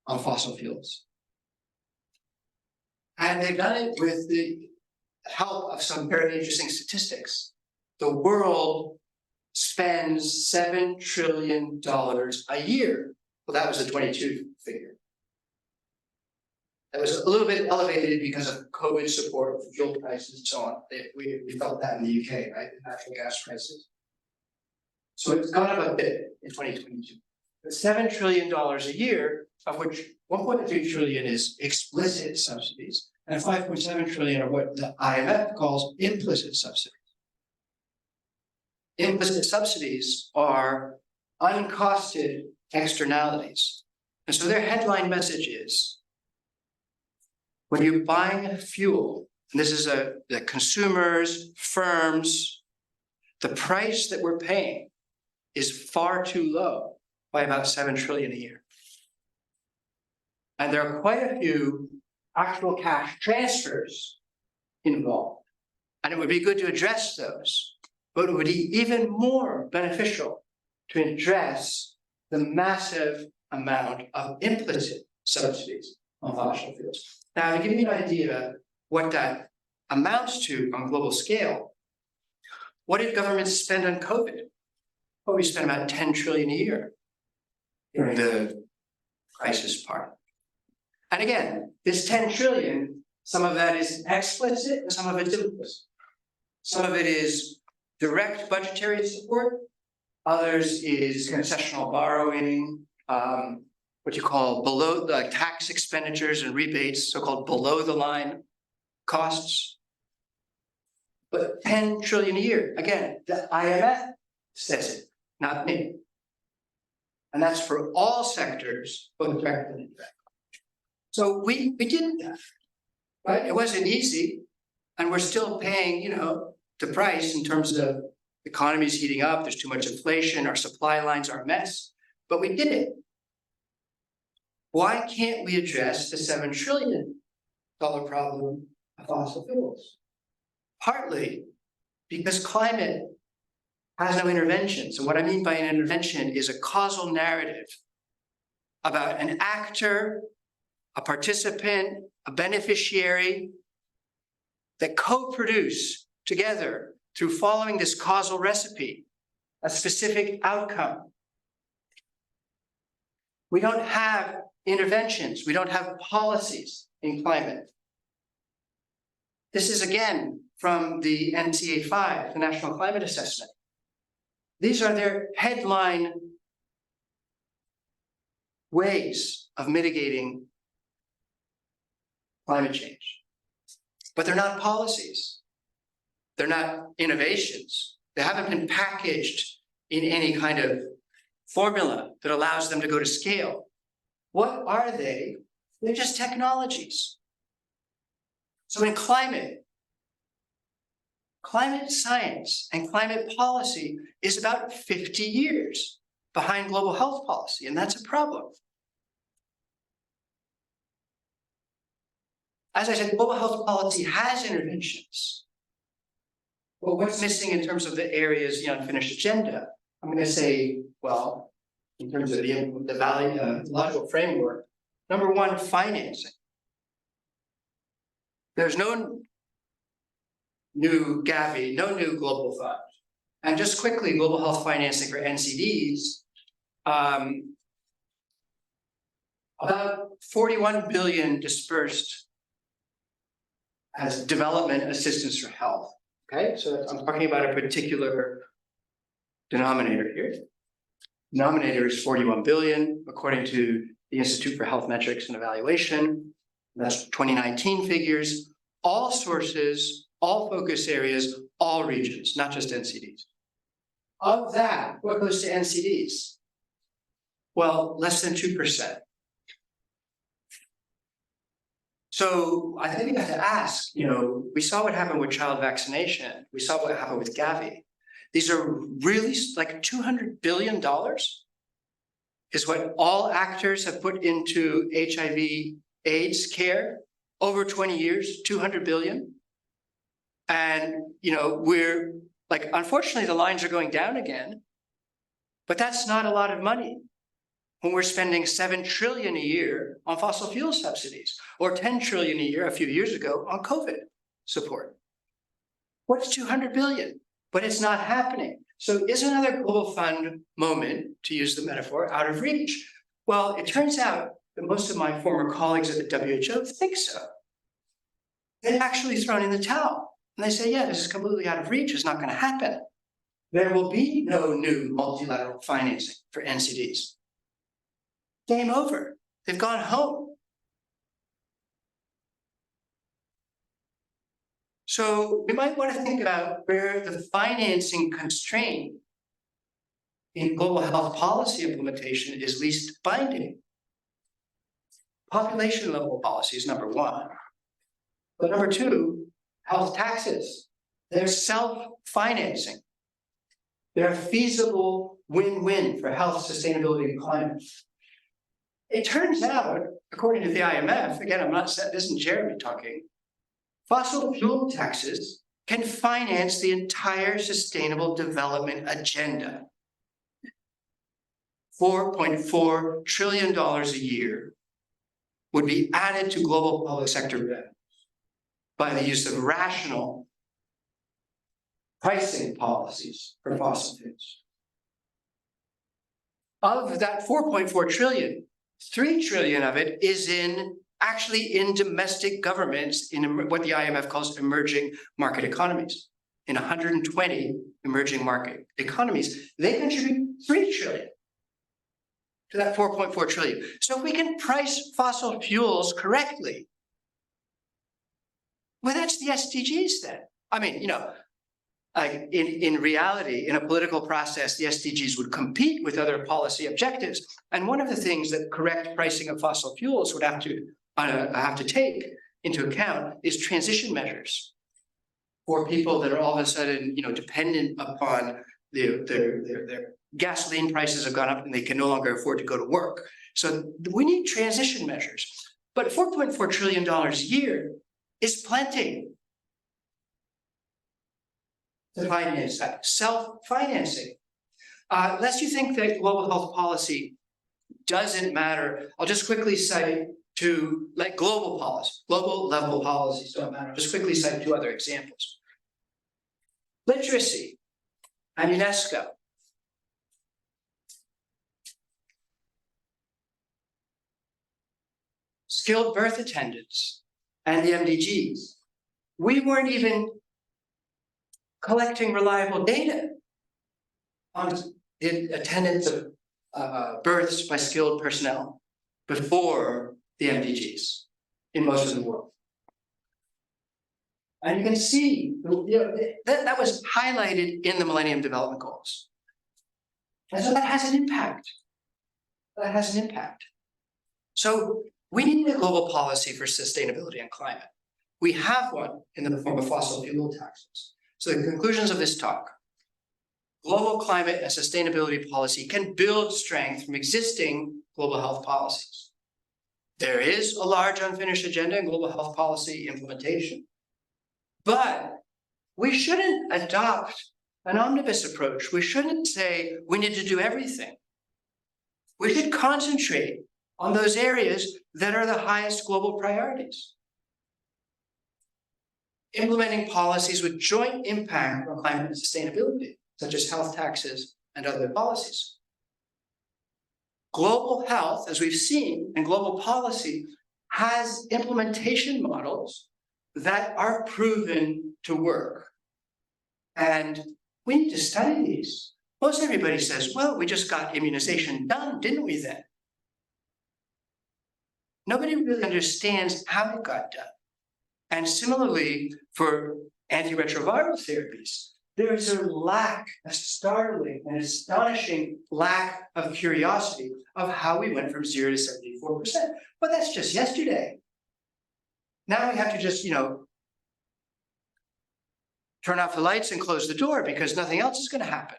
on fossil fuels. And they've done it with the help of some very interesting statistics. The world spends $7 trillion a year. Well, that was a 22 figure. That was a little bit elevated because of COVID support, fuel prices and so on. We felt that in the UK, right? The natural gas prices. So it's gone up a bit in 2022. But $7 trillion a year, of which 1.3 trillion is explicit subsidies, and 5.7 trillion are what the IMF calls implicit subsidies. Implicit subsidies are uncosted externalities. And so their headline message is, when you're buying fuel, and this is the consumers, firms, the price that we're paying is far too low by about 7 trillion a year. And there are quite a few actual cash transfers involved. And it would be good to address those, but it would be even more beneficial to address the massive amount of implicit subsidies on fossil fuels. Now, to give you an idea what that amounts to on global scale, what did governments spend on COVID? Well, we spent about 10 trillion a year during the crisis part. And again, this 10 trillion, some of that is explicit and some of it's implicit. Some of it is direct budgetary support. Others is concessional borrowing, what you call below the tax expenditures and rebates, so-called below the line costs. But 10 trillion a year, again, the IMF says it, not me. And that's for all sectors, both direct and indirect. So we did that, right? It wasn't easy, and we're still paying, the price in terms of the economy's heating up, there's too much inflation, our supply lines are a mess, but we did it. Why can't we address the $7 trillion problem of fossil fuels? Partly because climate has no intervention. So what I mean by an intervention is a causal narrative about an actor, a participant, a beneficiary that co-produce together through following this causal recipe, a specific outcome. We don't have interventions. We don't have policies in climate. This is again from the NCA5, the National Climate Assessment. These are their headline ways of mitigating climate change. But they're not policies. They're not innovations. They haven't been packaged in any kind of formula that allows them to go to scale. What are they? They're just technologies. So in climate science and climate policy is about 50 years behind global health policy, and that's a problem. as I said, global health policy has interventions. But what's missing in terms of the areas, the unfinished agenda? I'm going to say, well, in terms of the value, logical framework, number one, financing. There's no new Gavi, no new global fund. And just quickly, global health financing for NCDs, about 41 billion dispersed as development assistance for health. Okay, so I'm talking about a particular denominator here. Denominator is 41 billion, according to the Institute for Health Metrics and Evaluation. That's 2019 figures, all sources, all focus areas, all regions, not just NCDs. Of that, what goes to NCDs? Well, less than 2%. So I think we have to ask, we saw what happened with child vaccination. We saw what happened with Gavi. These are really like $200 billion is what all actors have put into HIV AIDS care over 20 years, 200 billion. And, we're like, unfortunately, the lines are going down again, but that's not a lot of money when we're spending 7 trillion a year on fossil fuel subsidies or 10 trillion a year a few years ago on COVID support. What's 200 billion? But it's not happening. So is another global fund moment, to use the metaphor, out of reach? Well, it turns out that most of my former colleagues at the WHO think so. They've actually thrown in the towel. And they say, yeah, this is completely out of reach. It's not going to happen. There will be no new multilateral financing for NCDs. Game over. They've gone home. So we might want to think about where the financing constraint in global health policy implementation is least binding. Population level policy is number one. But number two, health taxes. They're self-financing. They're a feasible win-win for health, sustainability, and climate. It turns out, according to the IMF, again, this isn't Jeremy talking, fossil fuel taxes can finance the entire sustainable development agenda. $4.4 trillion a year would be added to global public sector revenue by the use of rational pricing policies for fossil fuels. Of that 4.4 trillion, 3 trillion of it is actually in domestic governments in what the IMF calls emerging market economies. In 120 emerging market economies, they contribute 3 trillion to that 4.4 trillion. So if we can price fossil fuels correctly, well, that's the SDGs then. I mean, like in reality, in a political process, the SDGs would compete with other policy objectives. And one of the things that correct pricing of fossil fuels would have to take into account is transition measures for people that are all of a sudden, dependent upon their gasoline prices have gone up and they can no longer afford to go to work. So we need transition measures. But $4.4 trillion a year is plenty to finance that, self-financing. Lest you think that global health policy doesn't matter, I'll just quickly cite global level policies don't matter. Just quickly cite 2 other examples. Literacy and UNESCO. Skilled birth attendants and the MDGs. We weren't even collecting reliable data on the attendance of births by skilled personnel before the MDGs in most of the world. And you can see that was highlighted in the Millennium Development Goals. And so that has an impact. That has an impact. So we need a global policy for sustainability and climate. We have one in the form of fossil fuel taxes. So the conclusions of this talk: global climate and sustainability policy can build strength from existing global health policies. There is a large unfinished agenda in global health policy implementation. But we shouldn't adopt an omnibus approach. We shouldn't say we need to do everything. We should concentrate on those areas that are the highest global priorities. Implementing policies with joint impact on climate and sustainability, such as health taxes and other policies. Global health, as we've seen, and global policy has implementation models that are proven to work. And we need to study these. Most everybody says, well, we just got immunization done, didn't we then? Nobody really understands how it got done. And similarly, for antiretroviral therapies, there is a lack, a startling and astonishing lack of curiosity of how we went from 0 to 74%. But that's just yesterday. Now we have to just, turn off the lights and close the door because nothing else is going to happen.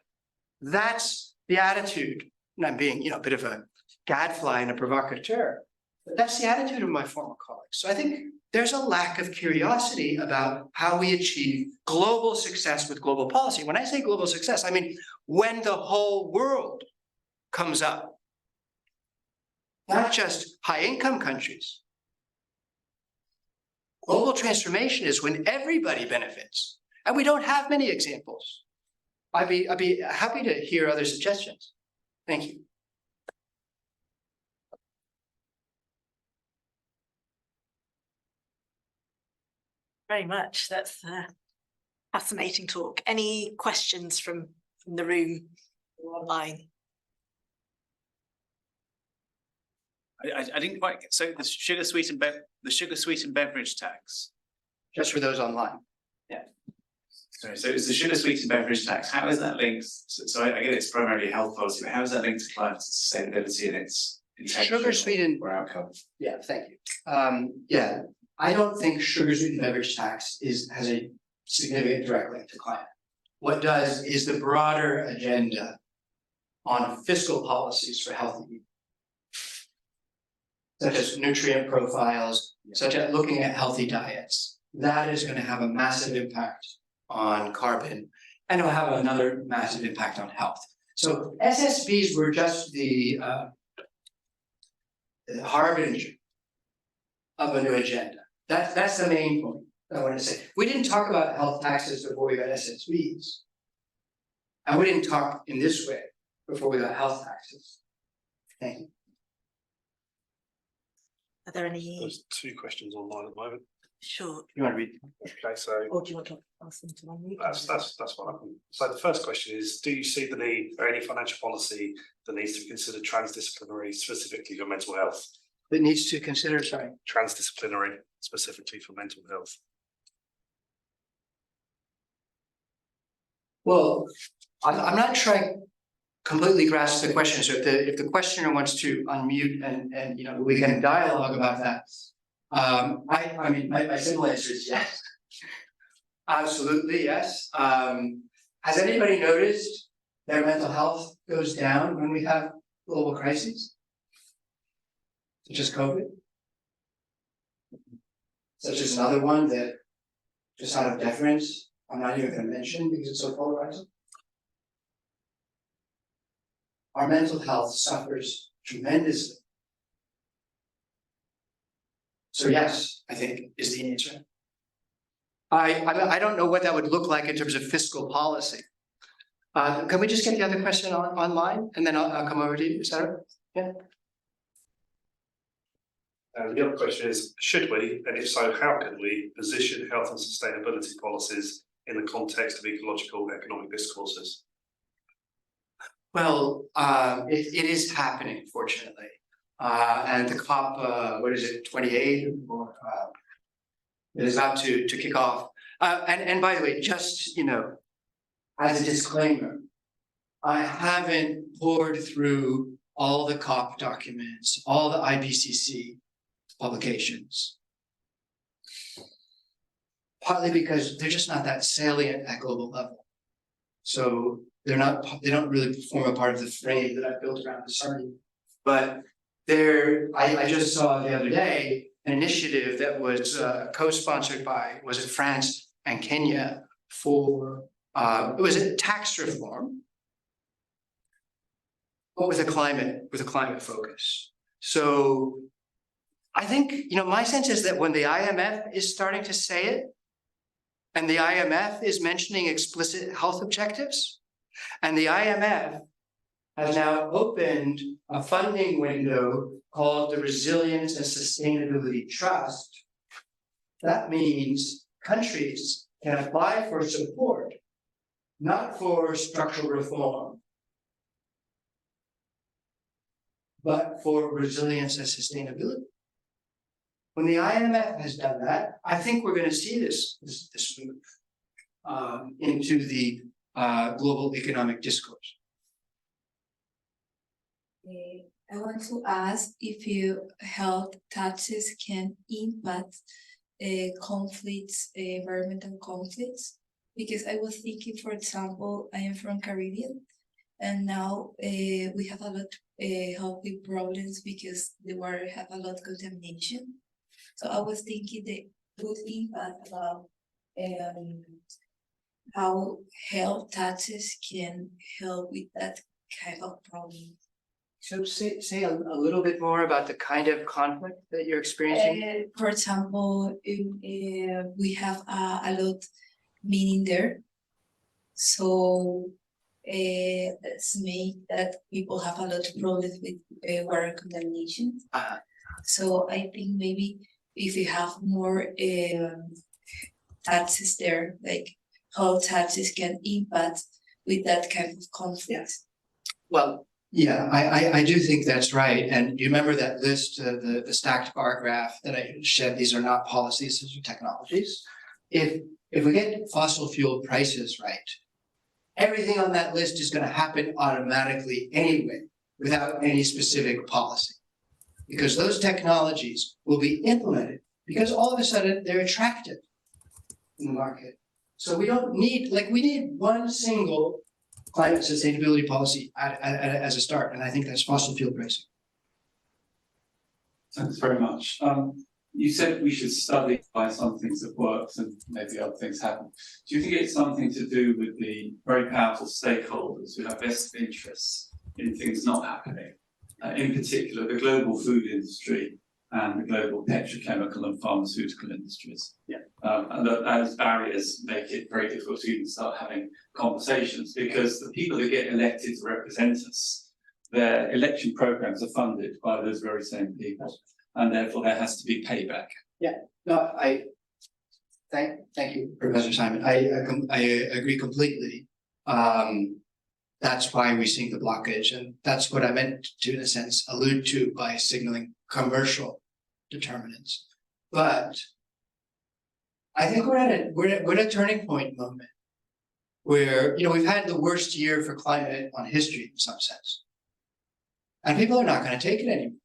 That's the attitude. And I'm being, a bit of a gadfly and a provocateur. But that's the attitude of my former colleagues. So I think there's a lack of curiosity about how we achieve global success with global policy. When I say global success, I mean when the whole world comes up, not just high-income countries. Global transformation is when everybody benefits, and we don't have many examples. I'd be happy to hear other suggestions. Thank you. Very much. That's a fascinating talk. Any questions from the room or online? I didn't quite get, so the sugar sweetened beverage tax. Just for those online. Sorry, so it's the sugar sweetened beverage tax. How is that linked? So I get it's primarily a health policy, but how is that linked to climate sustainability and its Sugar sweetened or outcome? Yeah, thank you. I don't think sugar sweetened beverage tax has a significant direct link to climate. What does is the broader agenda on fiscal policies for healthy eating, such as nutrient profiles, such as looking at healthy diets. That is going to have a massive impact on carbon, and it'll have another massive impact on health. So SSBs were just the harbinger of a new agenda. That's the main point I want to say. We didn't talk about health taxes before we got SSBs. And we didn't talk in this way before we got health taxes. Thank you. Are there any? There's 2 questions online at the moment. Sure. You want to read? Okay, so Or do you want to ask them to unmute? that's what happened. So the first question is, do you see the need for any financial policy that needs to be considered transdisciplinary specifically for mental health? That needs to consider, sorry. Transdisciplinary specifically for mental health. Well, I'm not sure I completely grasp the question. So if the questioner wants to unmute and we can dialogue about that. I mean my simple answer is yes. Absolutely, yes. Has anybody noticed their mental health goes down when we have global crises? Such as COVID? Such as another one that, just out of deference, I'm not even going to mention because it's so polarizing. Our mental health suffers tremendously. So yes, I think is the answer. I don't know what that would look like in terms of fiscal policy. Can we just get the other question online and then I'll come over to you, Sarah? Yeah. And the other question is, should we, and if so, how can we position health and sustainability policies in the context of ecological and economic discourses? Well, it is happening, fortunately. And the COP, 28, it is about to kick off. And by the way, just, as a disclaimer, I haven't poured through all the COP documents, all the IPCC publications. Partly because they're just not that salient at global level. So they don't really form a part of the frame that I've built around this argument. But I just saw the other day an initiative that was co-sponsored by, was it France and Kenya for, it was a tax reform, but with a climate focus. So I think, you know, my sense is that when the IMF is starting to say it, and the IMF is mentioning explicit health objectives, and the IMF has now opened a funding window called the Resilience and Sustainability Trust. That means countries can apply for support, not for structural reform, but for resilience and sustainability. When the IMF has done that, I think we're going to see this move into the global economic discourse. I want to ask if you health taxes can impact conflicts, environmental conflicts, because I was thinking, for example, I am from Caribbean, and now we have a lot healthy problems because the water have a lot of contamination. So I was thinking the good impact about how health taxes can help with that kind of problem. So say a little bit more about the kind of conflict that you're experiencing. For example, we have a lot meaning there. So let's make that people have a lot of problems with water contamination. So I think maybe if you have more taxes there, like how taxes can impact with that kind of conflict. Well, yeah, I do think that's right. And you remember that list, the stacked bar graph that I shared, these are not policies, these are technologies. If we get fossil fuel prices right, everything on that list is going to happen automatically anyway, without any specific policy. Because those technologies will be implemented because all of a sudden they're attractive in the market. So we don't need, we need one single climate sustainability policy as a start, and I think that's fossil fuel pricing. Thanks very much. You said we should study why some things have worked and maybe other things haven't. Do you think it's something to do with the very powerful stakeholders who have vested interests in things not happening? In particular, the global food industry and the global petrochemical and pharmaceutical industries. Yeah. And those barriers make it very difficult to even start having conversations, because the people that get elected to represent us, their election programs are funded by those very same people, and therefore there has to be payback. Yeah, no, thank you, Professor Simon. I agree completely. That's why we see the blockage, and that's what I meant to, in a sense, allude to by signaling commercial determinants. But I think we're at a turning point moment where, you know, we've had the worst year for climate on history in some sense, and people are not going to take it anymore.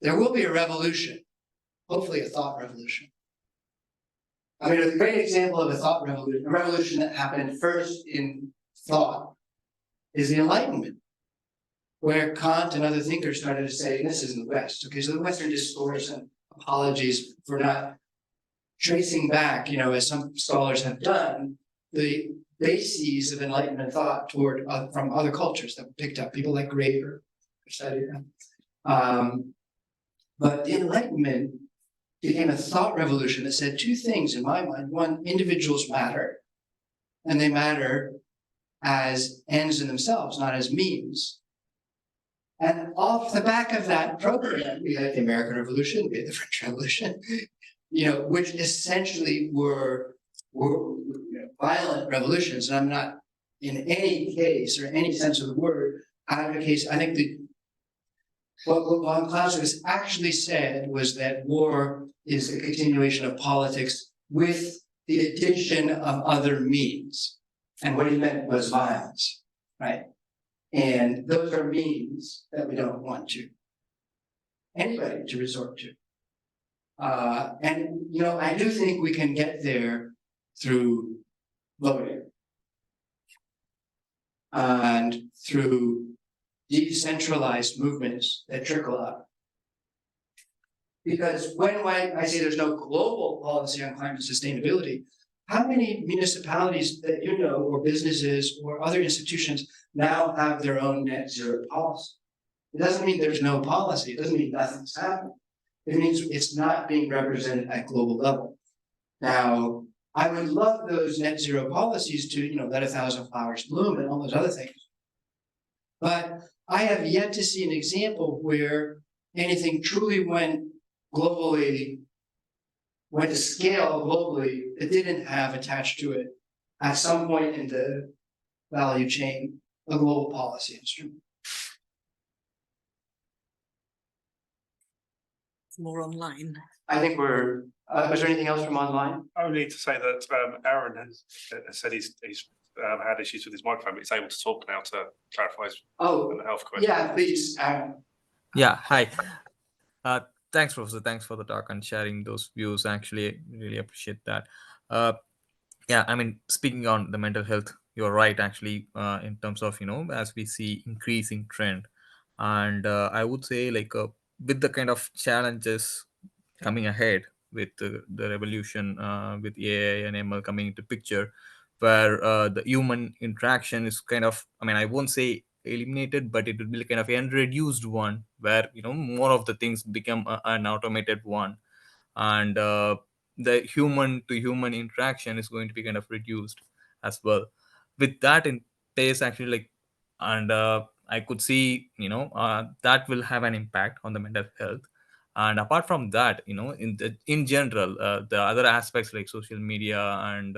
There will be a revolution, hopefully a thought revolution. I mean, a great example of a revolution that happened first in thought is the Enlightenment, where Kant and other thinkers started to say, this is in the West. Okay, so the Western discourse, and apologies for not tracing back, you know, as some scholars have done, the bases of Enlightenment thought toward from other cultures that were picked up, people like Graeber, who studied them. But the Enlightenment became a thought revolution that said two things in my mind. One, individuals matter, and they matter as ends in themselves, not as means. And off the back of that program, we had the American Revolution, we had the French Revolution, you know, which essentially were violent revolutions. And I'm not, in any case or any sense of the word, advocates. I think what von Clausewitz actually said was that war is a continuation of politics with the addition of other means. And what he meant was violence, right? And those are means that we don't want anybody to resort to. And, you know, I do think we can get there through voting and through decentralized movements that trickle up. Because when I say there's no global policy on climate sustainability, how many municipalities that you know, or businesses or other institutions now have their own net zero policy? It doesn't mean there's no policy. It doesn't mean nothing's happening. It means it's not being represented at global level. Now, I would love those net zero policies to, let 1,000 flowers bloom and all those other things. But I have yet to see an example where anything truly went to scale globally that didn't have attached to it at some point in the value chain a global policy instrument. More online. I think we're, was there anything else from online? Only to say that Aaron has said he's had issues with his microphone, but he's able to talk now to clarify his Oh, health question. yeah, please, Aaron. Yeah, hi. Thanks, Professor. Thanks for the talk and sharing those views. Actually, I really appreciate that. Yeah, I mean, speaking on the mental health, you're right, actually, in terms of, as we see increasing trend. And I would say, like, with the kind of challenges coming ahead with the revolution with AI and ML coming into picture, where the human interaction is kind of, I mean, I won't say eliminated, but it would be kind of an reduced one, where more of the things become an automated one, and the human to human interaction is going to be kind of reduced as well. With that in place, actually, like, and I could see that will have an impact on the mental health. And apart from that, in general, the other aspects like social media and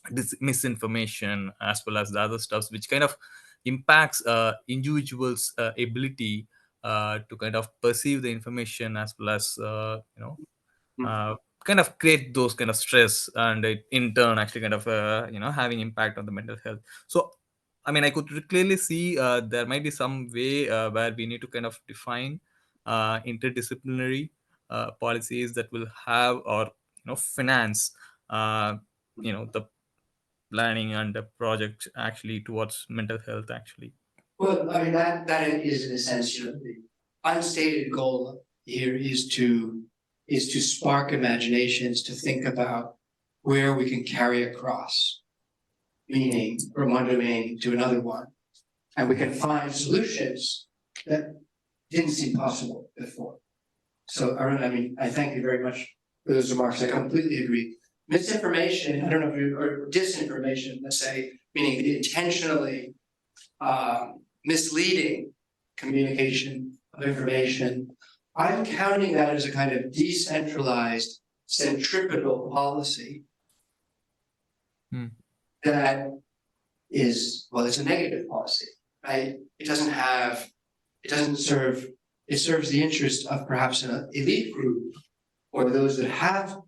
this misinformation, as well as the other stuffs which kind of impacts individuals ability to kind of perceive the information, as well as kind of create those kind of stress, and it in turn actually kind of having impact on the mental health. So I mean, I could clearly see there might be some way where we need to kind of define interdisciplinary policies that will have, or finance the planning and the project actually towards mental health actually. Well, I mean, that is in a sense, the unstated goal here is to spark imaginations to think about where we can carry across meaning from one domain to another one, and we can find solutions that didn't seem possible before. So, Arun, I mean, I thank you very much for those remarks. I completely agree. Misinformation, I don't know if you, or disinformation, let's say, meaning intentionally misleading communication of information. I'm counting that as a kind of decentralized, centripetal policy that is, well, it's a negative policy, right? It serves the interest of perhaps an elite group or those that have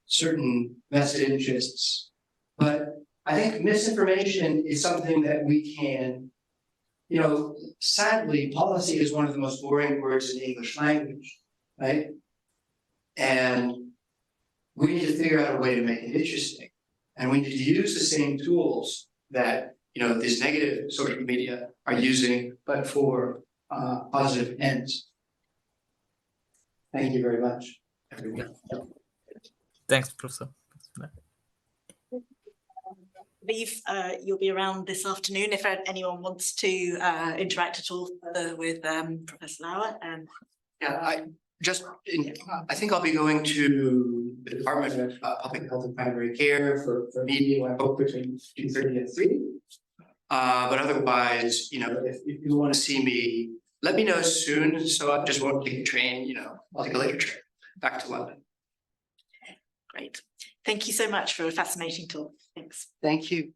certain vested interests. But I think misinformation is something that we can, sadly, policy is one of the most boring words in the English language, right? And we need to figure out a way to make it interesting. And we need to use the same tools that, these negative social media are using, but for positive ends. Thank you very much, everyone. Thanks, Professor. I believe you'll be around this afternoon if anyone wants to interact at all further with Professor Lauer. Yeah, I think I'll be going to the Department of Public Health and Primary Care for a meeting, I hope between 2:30 and 3. But otherwise, if you want to see me, let me know soon. So I just won't take a train, I'll take a later train back to London. Great. Thank you so much for a fascinating talk. Thanks. Thank you.